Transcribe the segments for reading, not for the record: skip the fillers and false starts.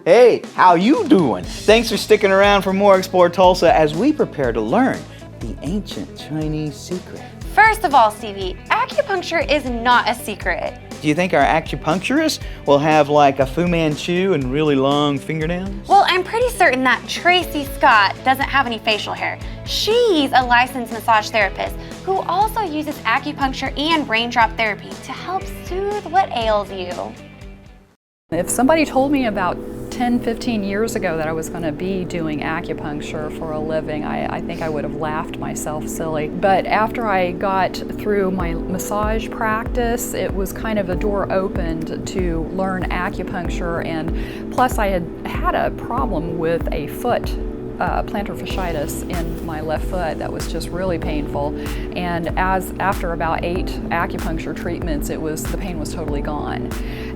Hey, how you doing? Thanks for sticking around for more Explore Tulsa as we prepare to learn the ancient Chinese secret. First of all, Stevie, acupuncture is not a secret. Do you think our acupuncturist will have like a Fu Manchu and really long fingernails? Well, I'm pretty certain that Tracy Scott doesn't have any facial hair. She's a licensed massage therapist who also uses acupuncture and raindrop therapy to help soothe what ails you. If somebody told me about 10, 15 years ago that I was going to be doing acupuncture for a living, I think I would have laughed myself silly. But after I got through my massage practice, it was kind of a door opened to learn acupuncture, and plus I had a problem with a foot. Plantar fasciitis in my left foot that was just really painful, and after about 8 acupuncture treatments, the pain was totally gone,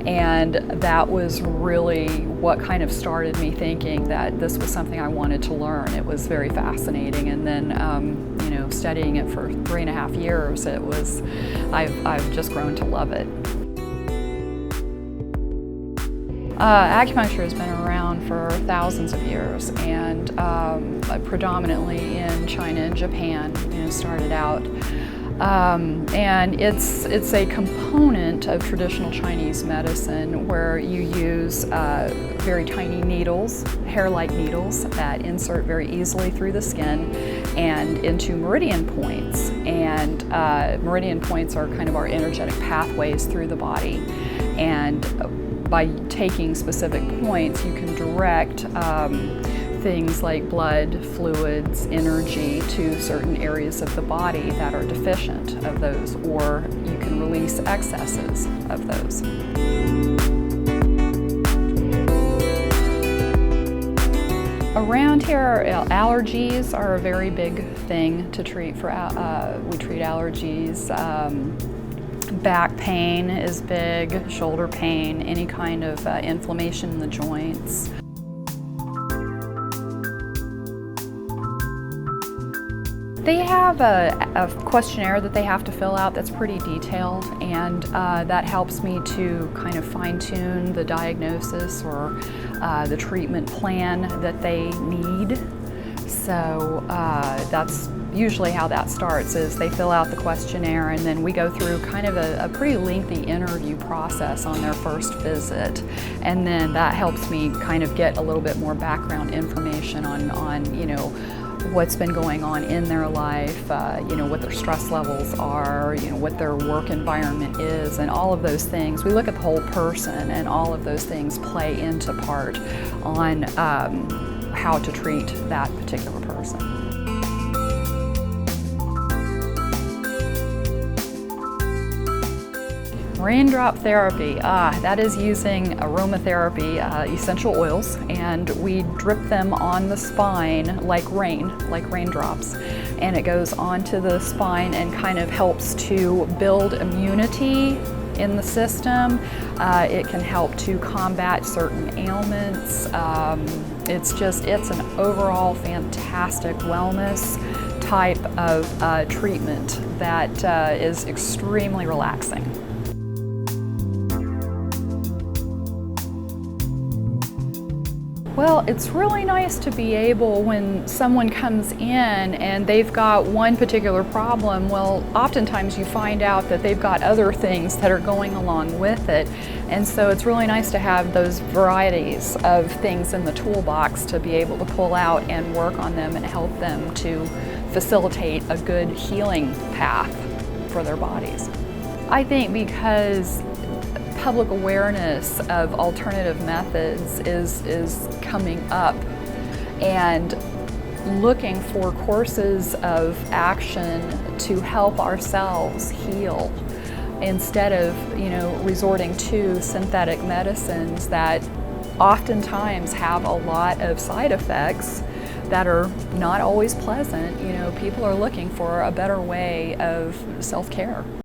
and that was really what kind of started me thinking that this was something I wanted to learn. It was very fascinating, and then studying it for 3.5 years, I've just grown to love it. Acupuncture has been around for thousands of years, and predominantly in China and Japan. Started out, and it's a component of traditional Chinese medicine where you use very tiny needles, hair-like needles that insert very easily through the skin and into meridian points. And meridian points are kind of our energetic pathways through the body, and by taking specific points, you can direct things like blood, fluids, energy to certain areas of the body that are deficient of those, or you can release excesses of those. Around here, allergies are a very big thing to treat. We treat allergies. Back pain is big, shoulder pain, any kind of inflammation in the joints. They have a questionnaire that they have to fill out that's pretty detailed, and that helps me to kind of fine-tune the diagnosis or the treatment plan that they need. So that's usually how that starts, is they fill out the questionnaire, and then we go through kind of a pretty lengthy interview process on their first visit, and then that helps me kind of get a little bit more background information on what's been going on in their life, what their stress levels are, what their work environment is, and all of those things. We look at the whole person, and all of those things play into part on how to treat that particular person. Raindrop therapy, that is using aromatherapy, essential oils, and we drip them on the spine like raindrops, and it goes onto the spine and kind of helps to build immunity in the system. It can help to combat certain ailments. It's an overall fantastic wellness type of treatment that is extremely relaxing. Well, it's really nice to be able, when someone comes in and they've got one particular problem, well, oftentimes you find out that they've got other things that are going along with it. And so it's really nice to have those varieties of things in the toolbox to be able to pull out and work on them and help them to facilitate a good healing path for their bodies. I think because public awareness of alternative methods is coming up, and looking for courses of action to help ourselves heal instead of resorting to synthetic medicines that oftentimes have a lot of side effects that are not always pleasant. People are looking for a better way of self-care.